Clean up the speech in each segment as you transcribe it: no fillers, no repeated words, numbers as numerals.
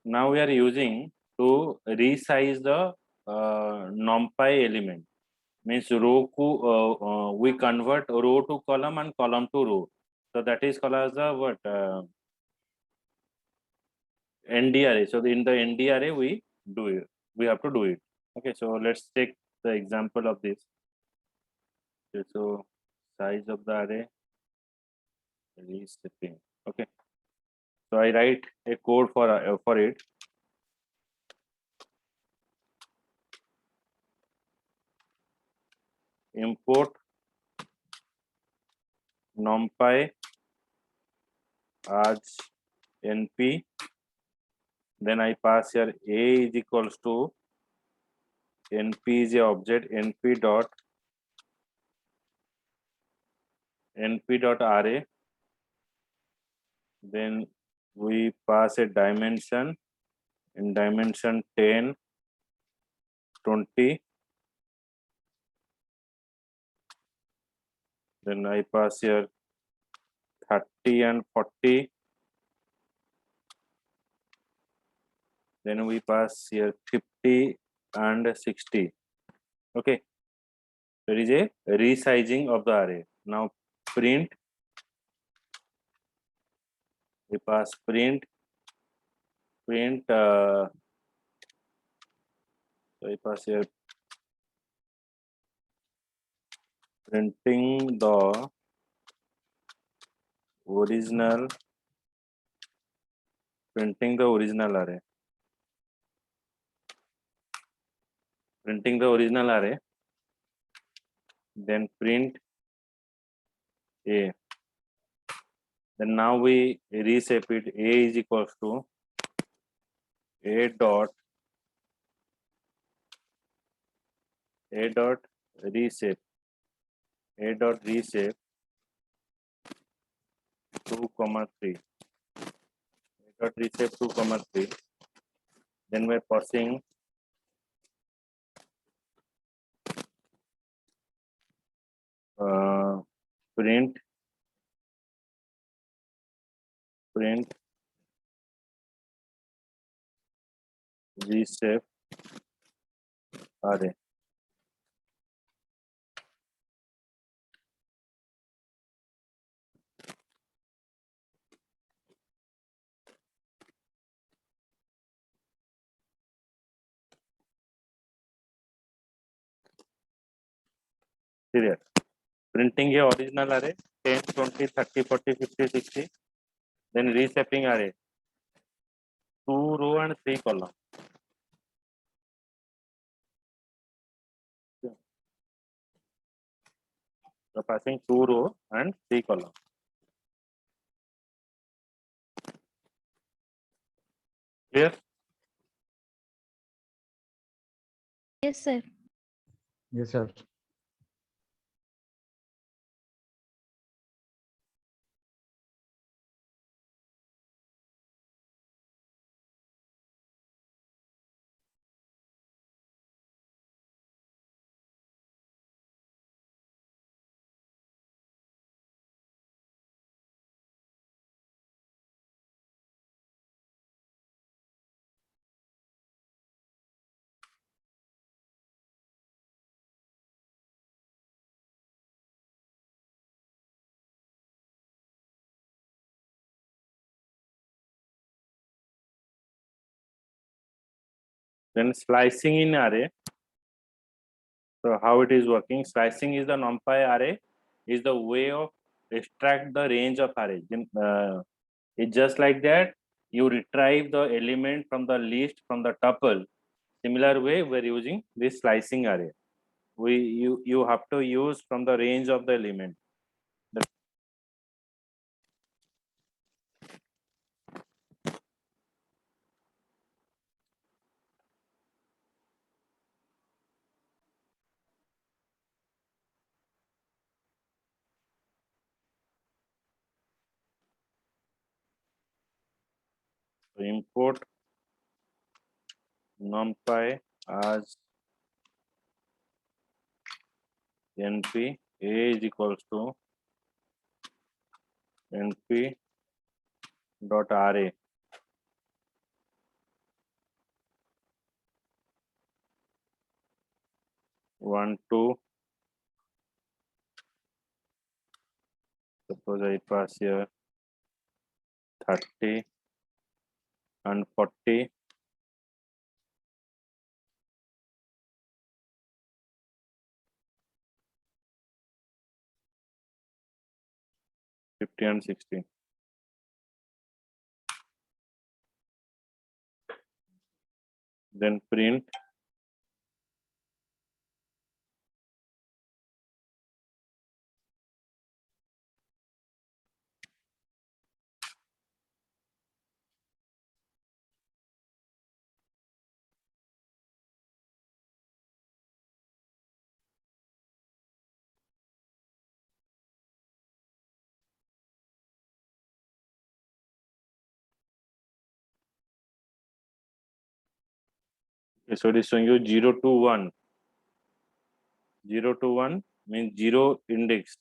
now we are using to resize the numpy element. Means row we convert row to column and column to row. So that is called as the what ND-array. So in the ND-array we do it. We have to do it. Okay. So let's take the example of this. Okay, so size of the array, reshaping. Okay. So I write a code for it. Import numpy as np. Then I pass here a is equals to np is a object np dot array. Then we pass a dimension in dimension 10, 20. Then I pass here 30 and 40. Then we pass here 50 and 60. Okay. There is a resizing of the array. Now print. We pass print. So I pass here printing the original array. Printing the original array. Then print a. Then now we reshape it. A is equals to a dot reshape. A dot reshape 2, 3. A dot reshape 2, 3. Then we're passing print reshape array. Period. Printing a original array 10, 20, 30, 40, 50, 60. Then reshaping array 2 row and 3 column. So passing 2 row and 3 column. Clear? Yes, sir. Yes, sir. Then slicing in array. So how it is working? Slicing is the numpy array is the way of extract the range of array. It's just like that. You retrieve the element from the list from the tuple. Similar way, we're using this slicing array. You have to use from the range of the element. So import numpy as np a is equals to np dot array. 1, 2. Suppose I pass here 30 and 40. And 60. Then print. Okay, so it is showing you 0 to 1. 0 to 1 means 0 index.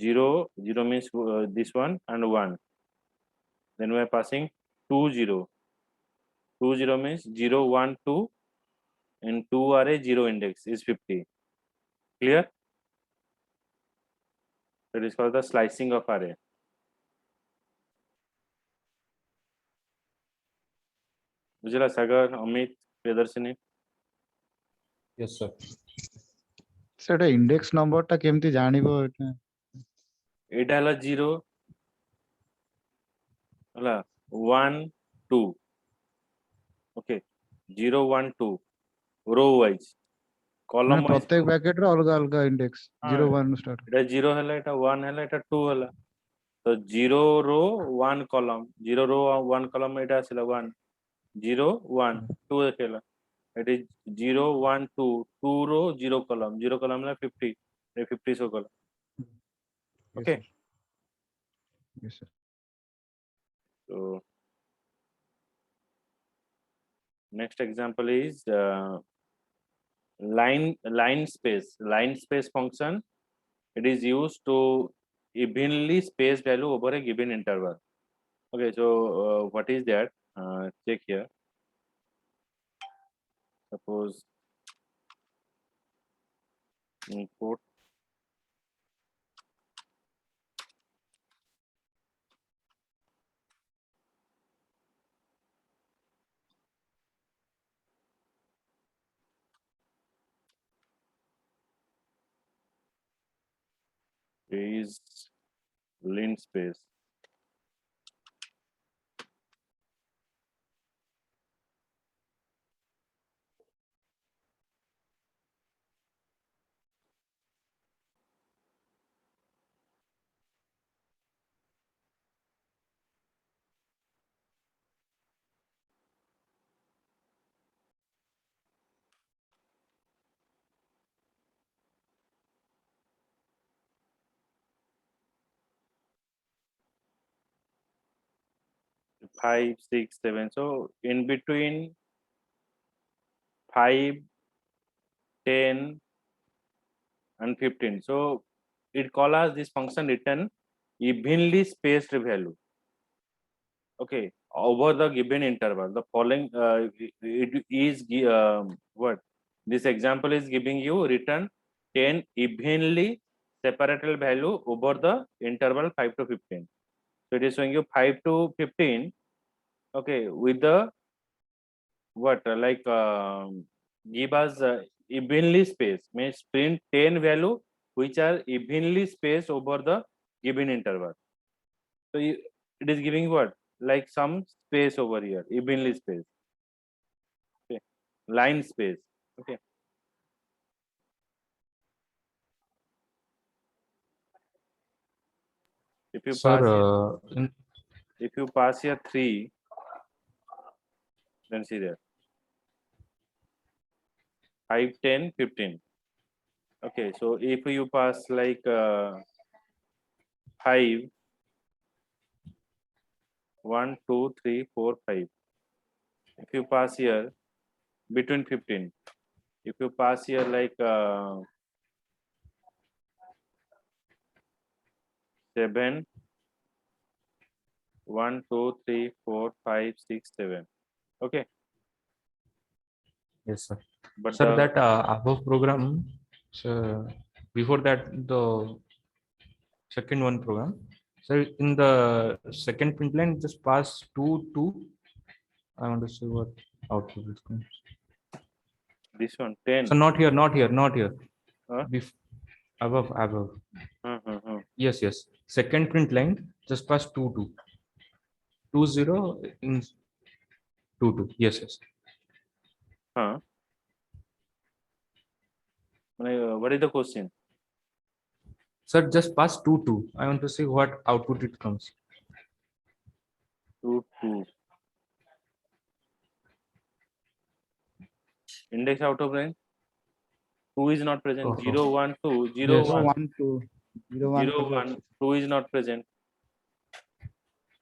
0 means this one and 1. Then we are passing 2 0. 2 0 means 0 1 2 and 2 array 0 index is 50. Clear? That is called the slicing of array. Bujhala, Sagar, Amit, Priyadarshini. Yes, sir. ସେଟା index number ଟା କେମିତି ଜାଣିବ ଏଟା? ଏଇଟା ହେଲା 0 ହେଲା 1 2. Okay, 0 1 2 row wise. ମାନେ Column wise. ପ୍ରତ୍ୟେକ ପ୍ୟାକେଟ ର ଅଲଗା ଅଲଗା ଇଣ୍ଡେକ୍ସ 0 1 ଷ୍ଟାର୍ଟ। এটা 0 ହେଲା, এটা 1 ହେଲା, এটা 2 ହେଲା। ତ 0 row 1 column, 0 row 1 column এটা ଆସିଲା 1, 0 1 2 ଦେଖେଇଲା। ଏଠି 0 1 2 2 row 0 column, 0 column ହେଲା 50, ଏ 50 show କଲା। Okay, yes sir। so next example is line space. Line space function, it is used to evenly space value over a given interval. Okay, so what is that? Check here. Suppose input is line space. Five, 6, 7. So in between 5, 10, and 15. So it calls this function return evenly spaced value. Okay, over the given interval. The following it is what this example is giving you return 10 evenly separated value over the interval 5 to 15. So it is showing you 5 to 15. Okay, with the what like give us evenly space, means print 10 value which are evenly spaced over the given interval. So it is giving what like some space over here, evenly space. Okay, line space. Okay, if you Sir, pass here, if you pass here 3, then see there 5 10 15. Okay, so if you pass like 5 1 2 3 4 5, if you pass here between 15, if you pass here like 7 1 2 3 4 5 6 7. Okay, yes, sir. But Sir, the, that above program, so before that, the second one program. So in the second print line, just pass 2 2. I want to see what output is going. this one 10. So not here, not here, not here. Huh? Above, above. Hmm. Yes, yes. Second print line, just pass 2 2. 2 0 in 2 2. Yes, yes. Huh? What is the question? Sir, just pass 2 2. I want to see what output it comes. 2 2. Index out of range. 2 is not present. Oh, 0 1 2 0 yes, 0 1 yes, 1 2 0 1 0 ଖାଲି 1 ଅଛି 2 is not present.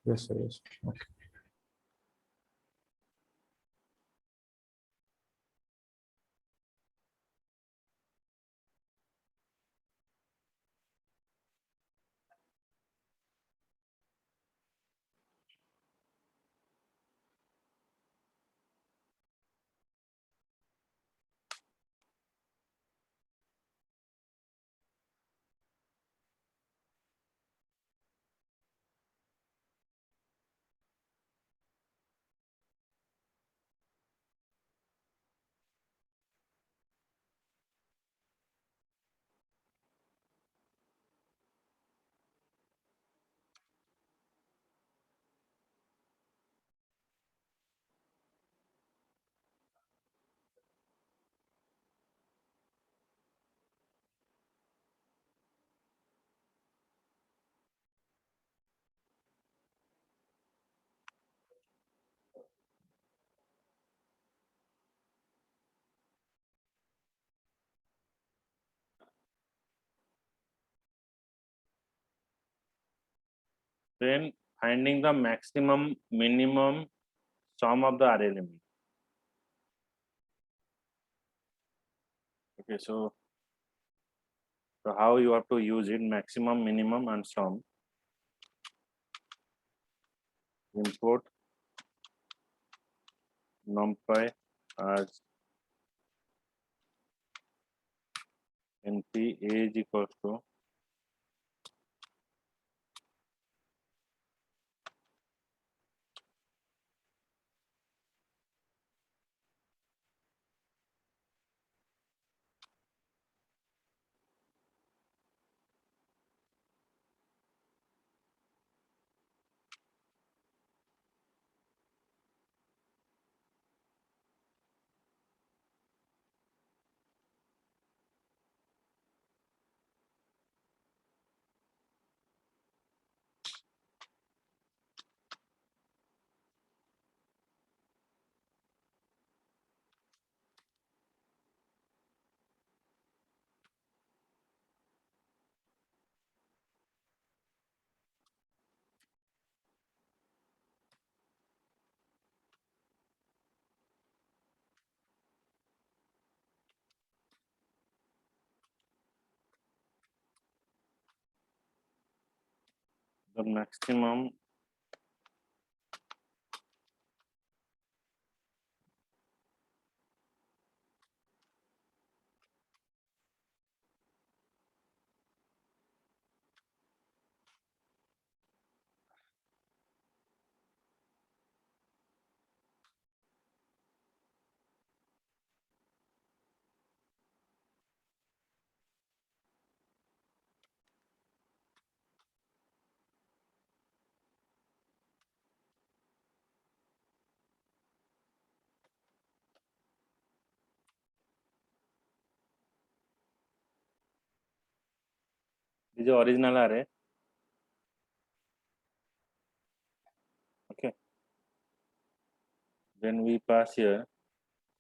yes, sir, yes. Okay. Then finding the maximum minimum sum of the array element. Okay, so how you have to use it? Maximum, minimum, and sum. Import numpy as np a is equals to the maximum is the original array. Okay. Then we pass here,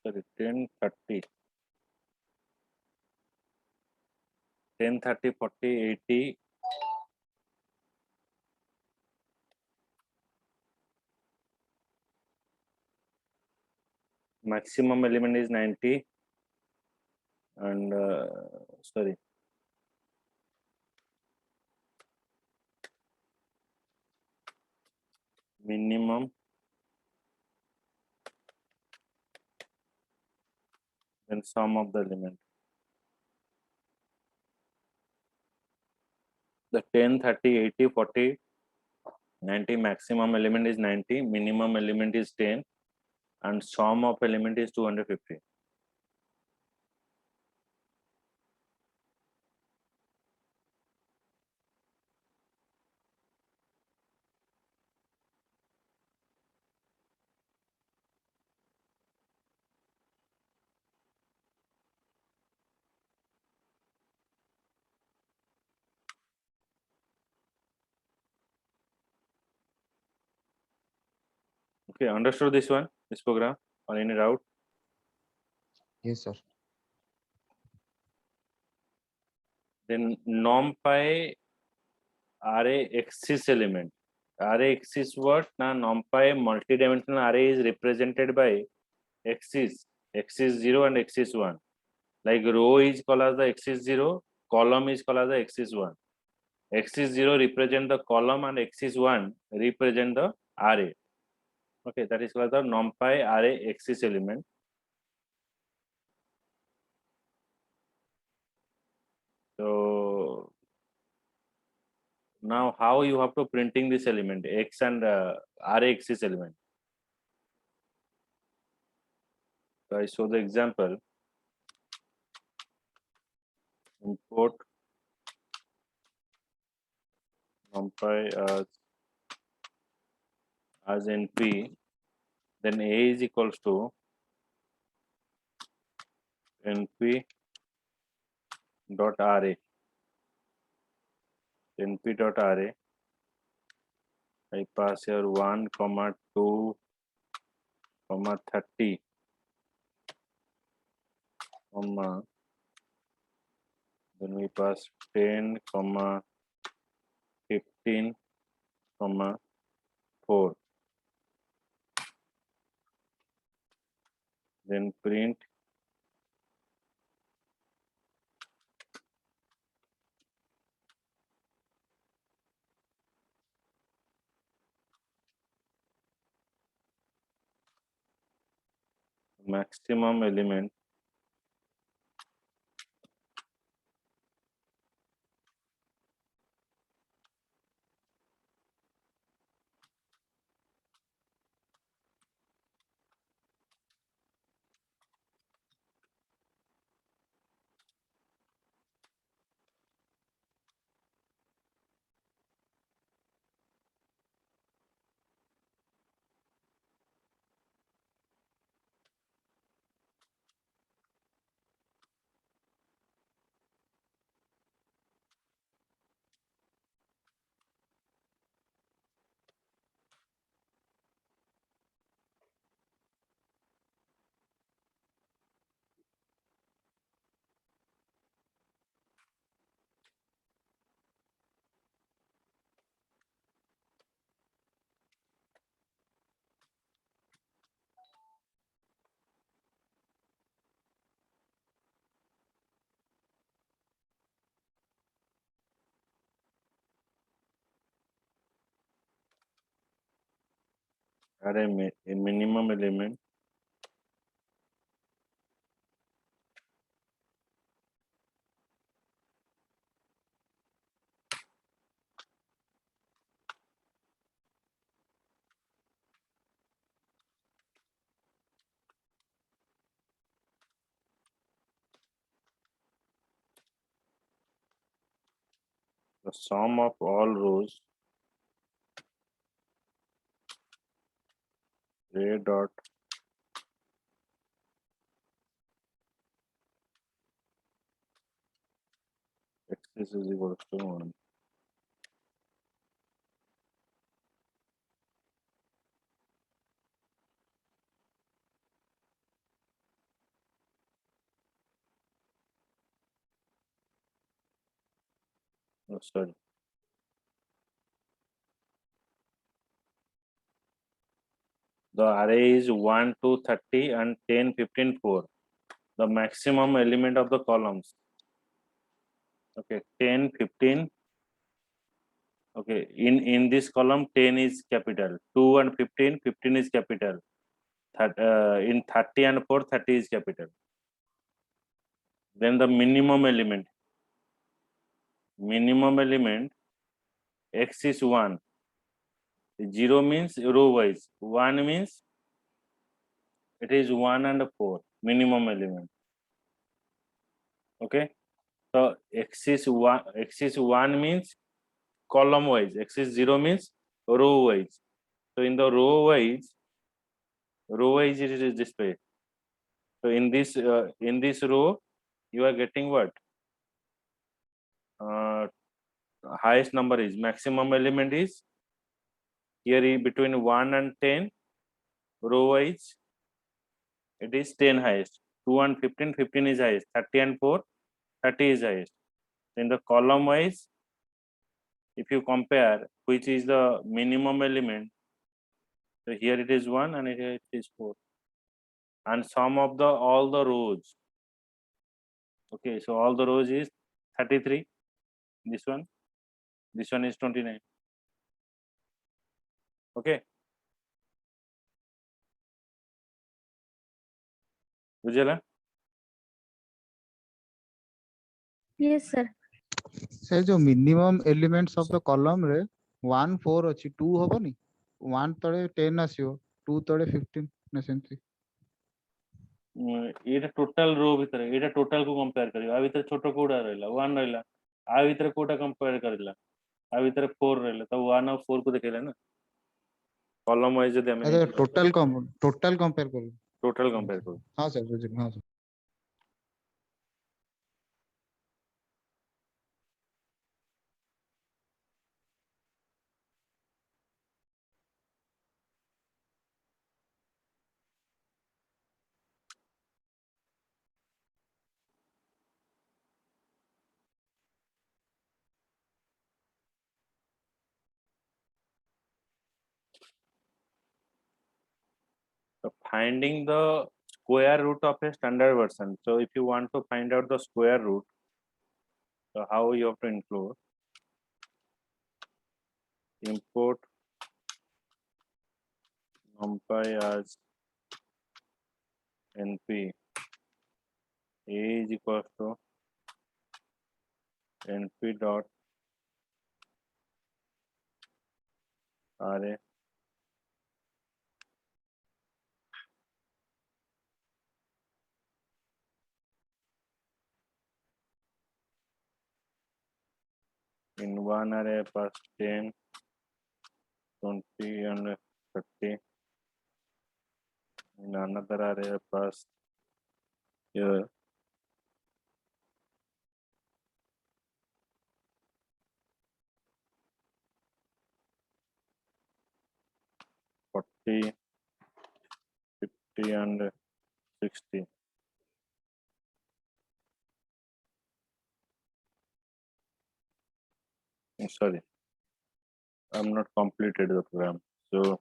sorry, 10 30 10 30 40 80 maximum element is 90 and sorry, minimum, then then sum of the element. The 10, 30, 80, 40, 90 maximum element is 90, minimum element is 10, and sum of element is 250. Okay, understood this one, this program, or any doubt? Yes, sir. Then numpy array axis element. Array axis what? Now numpy multidimensional array is represented by axis 0 and axis 1. Like row is called as the axis 0, column is called as the axis 1. Axis 0 represent the column and axis 1 represent the array. Okay, that is called the numpy array axis element. So now how you have to printing this element x and array axis element. So I show the example. Import numpy as np, then a is equals to np dot array. np dot array. I pass here 1, 2, 30, comma, then we pass 10, 15, 4. Then print maximum element array a minimum element the sum of all rows array dot axis is equal to 1. Oh, sorry. The array is 1 to 30 and 10, 15, 4. The maximum element of the columns. Okay, 10, 15. Okay, in this column 10 is capital, 2 and 15, 15 is capital. In 30 and 4, 30 is capital. Then the minimum element. Minimum element x is 1. 0 means row wise. 1 means it is 1 and 4. Minimum element. Okay. So x is 1 means column wise. X is 0 means row wise. So in the row wise it is displayed. So in this row, you are getting what? Highest number is maximum element is here between 1 and 10. Row wise, it is 10 highest. 2 and 15, 15 is highest. 30 and 4, 30 is highest. In the column wise, if you compare which is the minimum element, so here it is 1 and here it is 4. And sum of all the rows. Okay, so all the rows is 33. This one is 29. Okay. बुझेला? Yes, sir. ସେ ଯୋଉ minimum elements of the କଲମ ରେ 1 4 ଅଛି 2 ହବନି 1 ତଳେ 10 ଆସିବ 2 ତଳେ 15 ନା ସେମିତି ଏଇଟା ଟୋଟାଲ ରୋ ଭିତରେ ଏଇଟା ଟୋଟାଲ କୁ କମ୍ପେୟାର କରିବ। ଆ ଭିତରେ ଛୋଟ କୋଉଟା ରହିଲା 1 ରହିଲା। ଆ ଭିତରେ କୋଉଟା କମ୍ପେୟାର କରିଲା? ଆ ଭିତରେ 4 ରହିଲା। ତ 1 ଆଉ 4 କୁ ଦେଖେଇଲା ନା। କଲମ ୱାଇଜ ଯଦି ଆମେ ଟୋଟାଲ କମ୍ପେୟାର କରୁ ଟୋଟାଲ କମ୍ପେୟାର କରୁ। ହଁ ସାର୍ ବୁଝିଲି ହଁ sir So finding the square root of a standard version. So if you want to find out the square root, so how you have to include import numpy as np a is equals to np dot array in one array pass 10, 20 and 30. In another array pass here 40, 50 and 60. Sorry, I'm not completed the program. So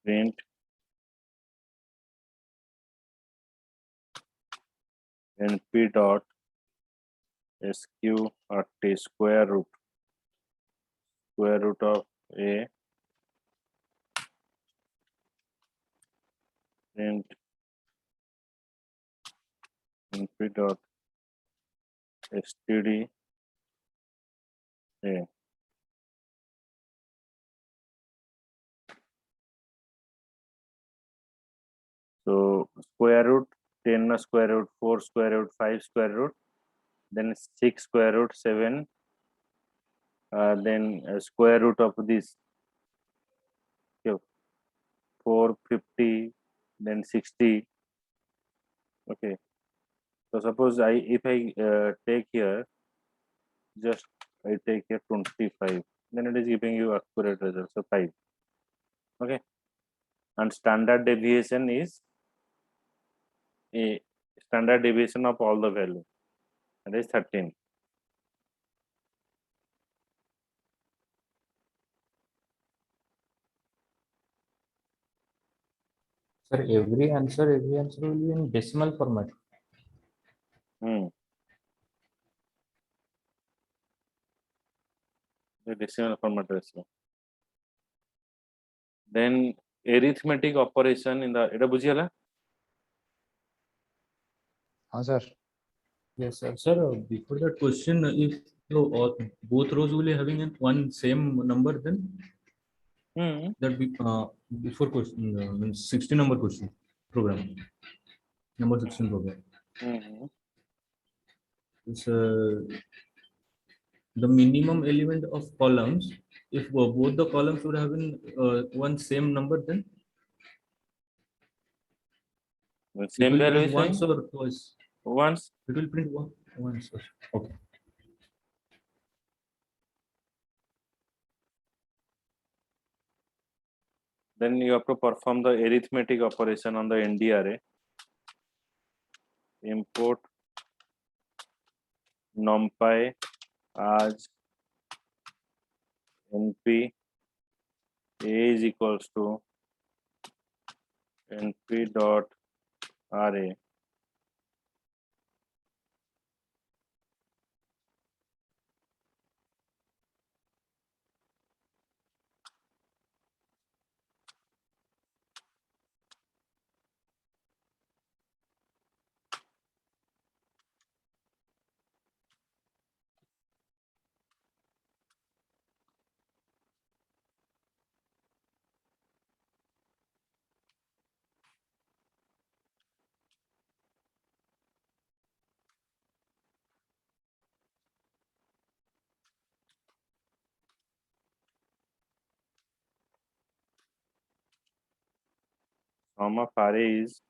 print np dot sqrt square root of a print np dot std a. So square root 10 square root 4 square root 5 square root then 6 square root 7 then square root of this 450 then 60. Okay, so suppose if I take here just I take here 25 then it is giving you accurate result, so 5. Okay, and standard deviation is a standard deviation of all the value, that is 13. Sir, every answer will be in decimal format. The decimal format ratio. Then arithmetic operation in the eta bujhiyala हाँ sir. Yes, sir. Sir, before that question, if both rows will be having one same number, then that before question means 16 number question program, number 16 program. It's the minimum element of columns. If both the columns would have been one same number, then it Same will value print is once saying or twice. once. It will print once. Okay. Then you have to perform the arithmetic operation on the ND array. Import numpy as np a is equals to np dot array sum of array is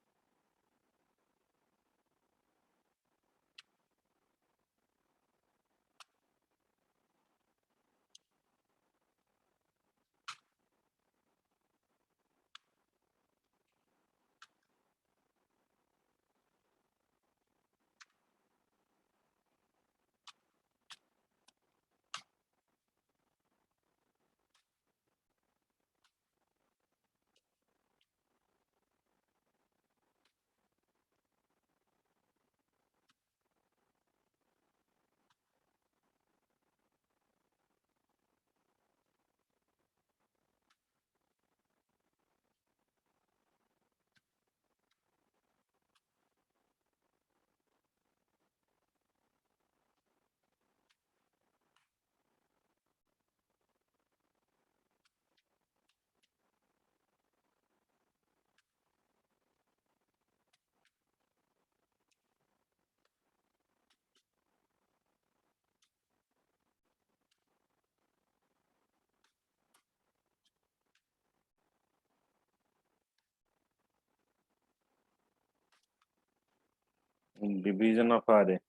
division of array.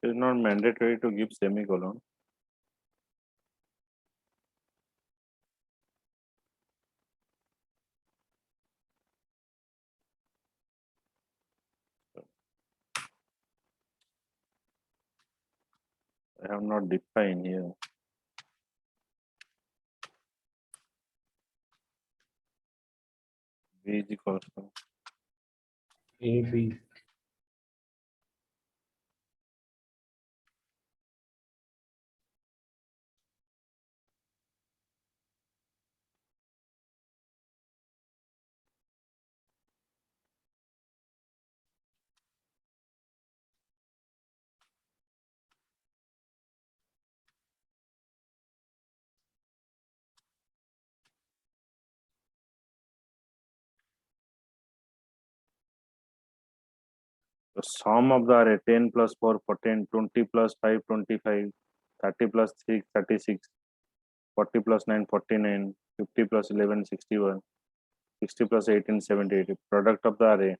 It is not mandatory to give semicolon. I have not defined here. B is equals to AB. the sum of the array 10 plus 4 14, 20 plus 5 25, 30 plus 3 36, 40 plus 9 49, 50 plus 11 61, 60 plus 18 78. Product of the array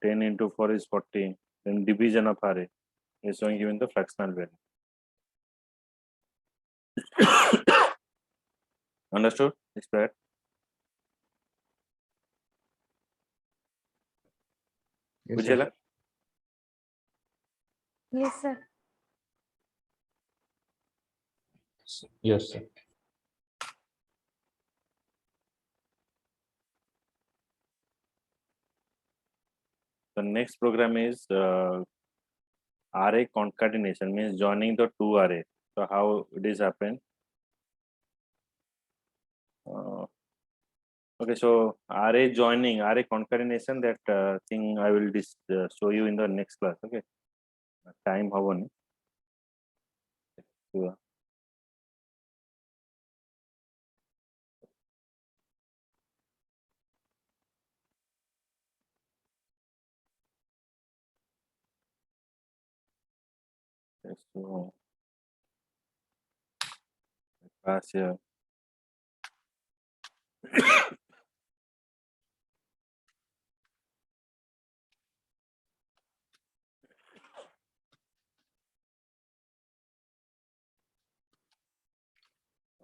10 into 4 is 40. Then division of array is showing given the fractional value. Understood? Explain. Yes, Bujela? sir. Yes, sir. Yes, sir. The next program is array concatenation, means joining the two array. So how it is happened? Okay, so array joining, array concatenation, that thing I will show you in the next class. Okay, time haboni. So, yes, so class here.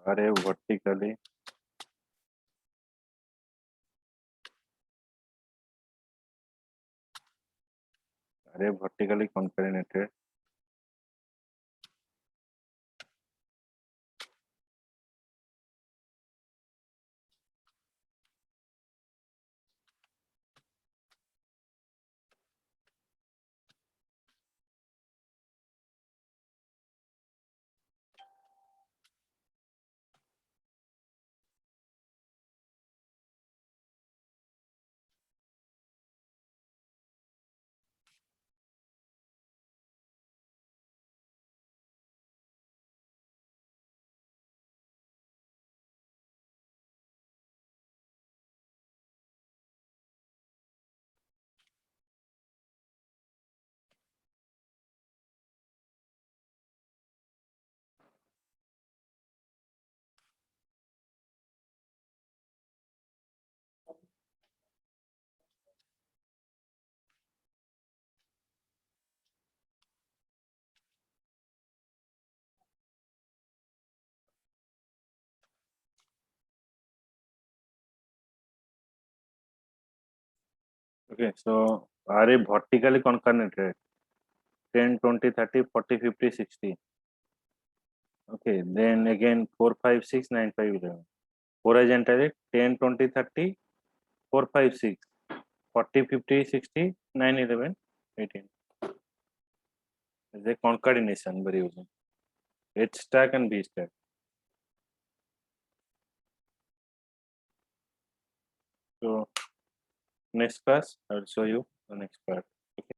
Array vertically. Array vertically concatenated. Okay, so array vertically concatenated 10, 20, 30, 40, 50, 60. Okay, then again 4, 5, 6, 9, 5, 11. Horizontally 10, 20, 30, 4, 5, 6, 40, 50, 60, 9, 11, 18. Is a concatenation we're using. H stack and B stack. So next class, I will show you the next part.